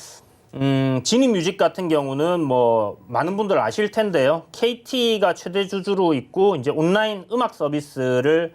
지니뮤직 같은 경우는 뭐 많은 분들 아실 텐데요. KT가 최대 주주로 있고 이제 온라인 음악 서비스를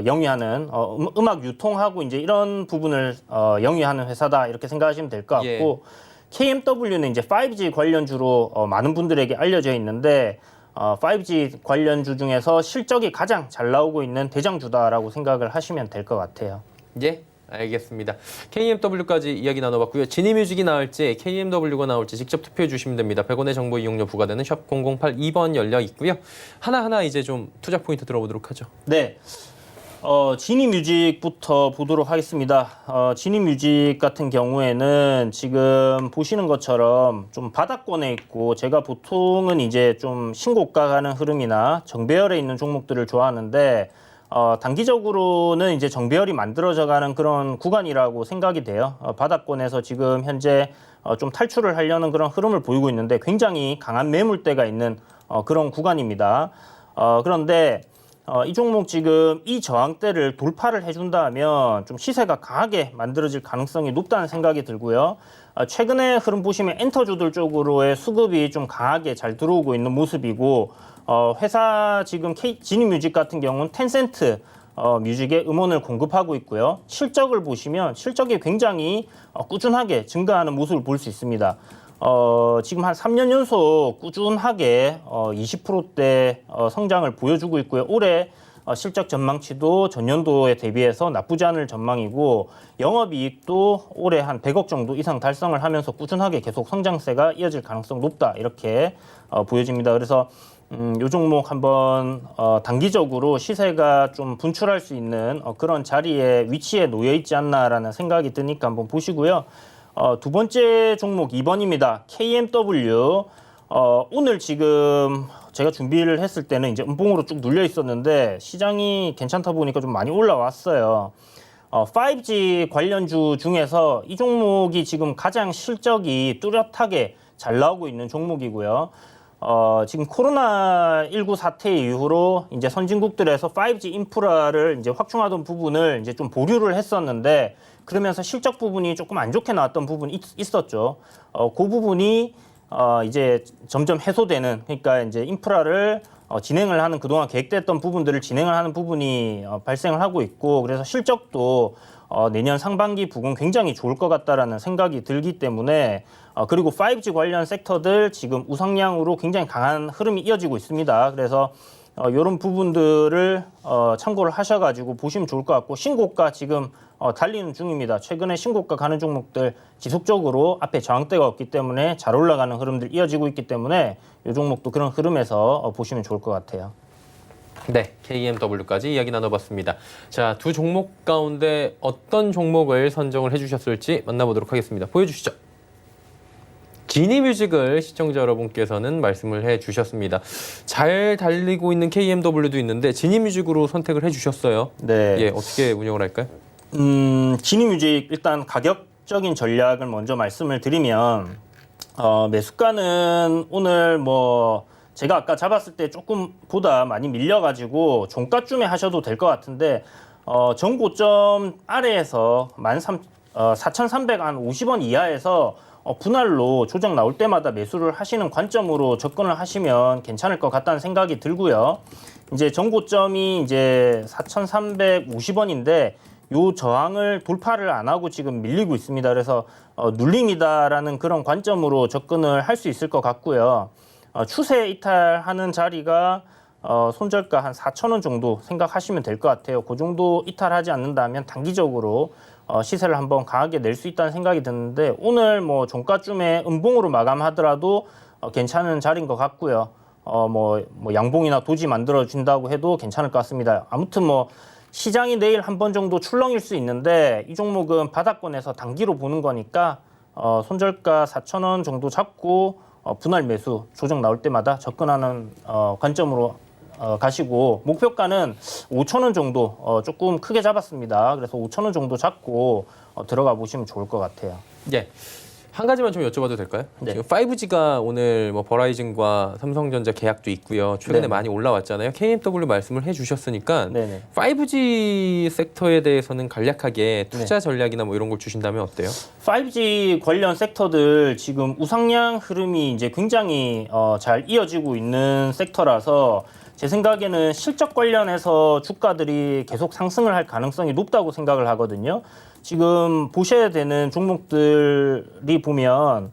영위하는 음악 유통하고 이제 이런 부분을 영위하는 회사다 이렇게 생각하시면 될 것 같고 KMW는 이제 5G 관련주로 많은 분들에게 알려져 있는데 5G 관련주 중에서 실적이 가장 잘 나오고 있는 대장주다라고 생각을 하시면 될 것 같아요. 예, 알겠습니다. KMW까지 이야기 나눠봤고요. 지니뮤직이 나올지 KMW가 나올지 직접 투표해 주시면 됩니다. 100원의 정보 이용료 부과되는 샵 0082번 열려 있고요. 하나하나 이제 좀 투자 포인트 들어보도록 하죠. 네. 지니뮤직부터 보도록 하겠습니다. 지니뮤직 같은 경우에는 지금 보시는 것처럼 좀 바닥권에 있고 제가 보통은 이제 좀 신고가 가는 흐름이나 정배열에 있는 종목들을 좋아하는데 단기적으로는 이제 정배열이 만들어져 가는 그런 구간이라고 생각이 돼요. 바닥권에서 지금 현재 좀 탈출을 하려는 그런 흐름을 보이고 있는데 굉장히 강한 매물대가 있는 그런 구간입니다. 그런데 이 종목 지금 이 저항대를 돌파를 해준다면 좀 시세가 강하게 만들어질 가능성이 높다는 생각이 들고요. 최근에 흐름 보시면 엔터주들 쪽으로의 수급이 좀 강하게 잘 들어오고 있는 모습이고 회사 지금 지니뮤직 같은 경우는 텐센트 뮤직에 음원을 공급하고 있고요. 실적을 보시면 실적이 굉장히 꾸준하게 증가하는 모습을 볼 수 있습니다. 지금 한 3년 연속 꾸준하게 20%대 성장을 보여주고 있고요. 올해 실적 전망치도 전년도에 대비해서 나쁘지 않을 전망이고 영업이익도 올해 한 100억 정도 이상 달성을 하면서 꾸준하게 계속 성장세가 이어질 가능성 높다 이렇게 보여집니다. 그래서 이 종목 한번 단기적으로 시세가 좀 분출할 수 있는 그런 자리에 위치에 놓여 있지 않나라는 생각이 드니까 한번 보시고요. 두 번째 종목 2번입니다. KMW. 오늘 지금 제가 준비를 했을 때는 이제 음봉으로 쭉 눌려 있었는데 시장이 괜찮다 보니까 좀 많이 올라왔어요. 5G 관련주 중에서 이 종목이 지금 가장 실적이 뚜렷하게 잘 나오고 있는 종목이고요. 지금 코로나19 사태 이후로 이제 선진국들에서 5G 인프라를 이제 확충하던 부분을 이제 좀 보류를 했었는데 그러면서 실적 부분이 조금 안 좋게 나왔던 부분이 있었죠. 그 부분이 이제 점점 해소되는, 그러니까 이제 인프라를 진행을 하는, 그동안 계획됐던 부분들을 진행을 하는 부분이 발생을 하고 있고, 그래서 실적도 내년 상반기 부근 굉장히 좋을 것 같다라는 생각이 들기 때문에 그리고 5G 관련 섹터들 지금 우상향으로 굉장히 강한 흐름이 이어지고 있습니다. 그래서 이런 부분들을 참고를 하셔가지고 보시면 좋을 것 같고 신고가 지금 달리는 중입니다. 최근에 신고가 가는 종목들 지속적으로 앞에 저항대가 없기 때문에 잘 올라가는 흐름들 이어지고 있기 때문에 이 종목도 그런 흐름에서 보시면 좋을 것 같아요. 네, KMW까지 이야기 나눠봤습니다. 자, 두 종목 가운데 어떤 종목을 선정을 해주셨을지 만나보도록 하겠습니다. 보여주시죠. 지니뮤직을 시청자 여러분께서는 말씀을 해주셨습니다. 잘 달리고 있는 KMW도 있는데 지니뮤직으로 선택을 해주셨어요. 네. 예, 어떻게 운영을 할까요? 지니뮤직 일단 가격적인 전략을 먼저 말씀을 드리면 매수가는 오늘 제가 아까 잡았을 때 조금 보다 많이 밀려가지고 종가쯤에 하셔도 될 것 같은데 전고점 아래에서 4,350원 이하에서 분할로 조정 나올 때마다 매수를 하시는 관점으로 접근을 하시면 괜찮을 것 같다는 생각이 들고요. 이제 전고점이 이제 4,350원인데 요 저항을 돌파를 안 하고 지금 밀리고 있습니다. 그래서 눌림이다라는 그런 관점으로 접근을 할 수 있을 것 같고요. 추세 이탈하는 자리가 손절가 한 4,000원 정도 생각하시면 될 것 같아요. 그 정도 이탈하지 않는다면 단기적으로 시세를 한번 강하게 낼 수 있다는 생각이 드는데 오늘 종가쯤에 음봉으로 마감하더라도 괜찮은 자리인 것 같고요. 양봉이나 도지 만들어 준다고 해도 괜찮을 것 같습니다. 아무튼 시장이 내일 한 번 정도 출렁일 수 있는데 이 종목은 바닥권에서 단기로 보는 거니까 손절가 4,000원 정도 잡고 분할 매수 조정 나올 때마다 접근하는 관점으로 가시고 목표가는 5,000원 정도 조금 크게 잡았습니다. 그래서 5,000원 정도 잡고 들어가 보시면 좋을 것 같아요. 예. 한 가지만 좀 여쭤봐도 될까요? 네. 지금 5G가 오늘 버라이즌과 삼성전자 계약도 있고요. 최근에 네. 많이 올라왔잖아요. KMW 말씀을 해주셨으니까 네네. 5G 섹터에 대해서는 간략하게 투자 전략이나 이런 걸 주신다면 어때요? 5G 관련 섹터들 지금 우상향 흐름이 이제 굉장히 잘 이어지고 있는 섹터라서 제 생각에는 실적 관련해서 주가들이 계속 상승을 할 가능성이 높다고 생각을 하거든요. 지금 보셔야 되는 종목들이 보면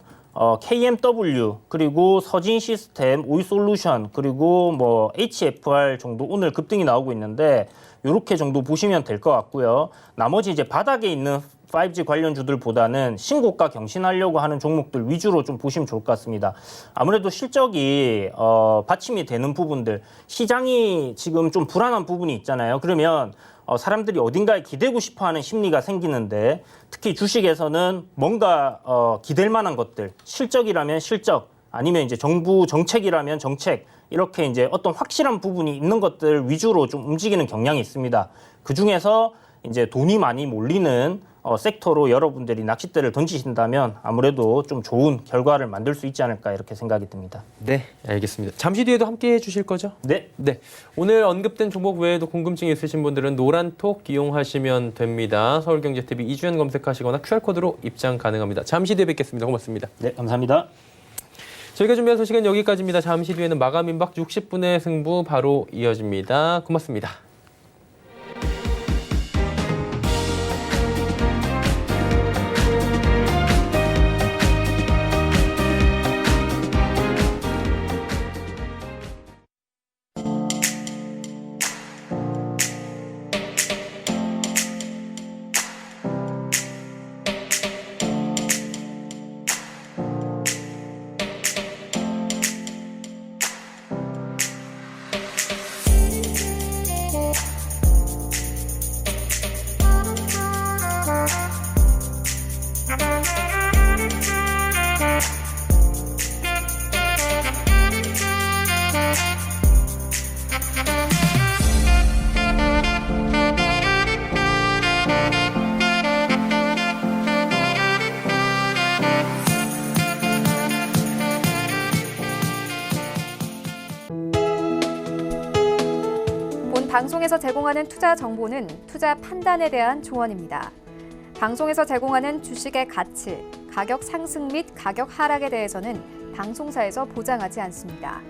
KMW 그리고 서진 시스템, 오이솔루션 그리고 HFR 정도 오늘 급등이 나오고 있는데 이렇게 정도 보시면 될 것 같고요. 나머지 이제 바닥에 있는 5G 관련주들보다는 신고가 경신하려고 하는 종목들 위주로 좀 보시면 좋을 것 같습니다. 아무래도 실적이 받침이 되는 부분들, 시장이 지금 좀 불안한 부분이 있잖아요. 그러면 사람들이 어딘가에 기대고 싶어하는 심리가 생기는데 특히 주식에서는 뭔가 기댈 만한 것들, 실적이라면 실적, 아니면 이제 정부 정책이라면 정책, 이렇게 이제 어떤 확실한 부분이 있는 것들 위주로 좀 움직이는 경향이 있습니다. 그 중에서 이제 돈이 많이 몰리는 섹터로 여러분들이 낚싯대를 던지신다면 아무래도 좀 좋은 결과를 만들 수 있지 않을까 이렇게 생각이 듭니다. 네, 알겠습니다. 잠시 뒤에도 함께 해주실 거죠? 네. 네. 오늘 언급된 종목 외에도 궁금증이 있으신 분들은 노란톡 이용하시면 됩니다. 서울경제TV 이주연 검색하시거나 QR코드로 입장 가능합니다. 잠시 뒤에 뵙겠습니다. 고맙습니다. 네, 감사합니다. 저희가 준비한 소식은 여기까지입니다. 잠시 뒤에는 마감 임박 60분의 승부 바로 이어집니다. 고맙습니다. 방송에서 제공하는 투자 정보는 투자 판단에 대한 조언입니다. 방송에서 제공하는 주식의 가치, 가격 상승 및 가격 하락에 대해서는 방송사에서 보장하지 않습니다.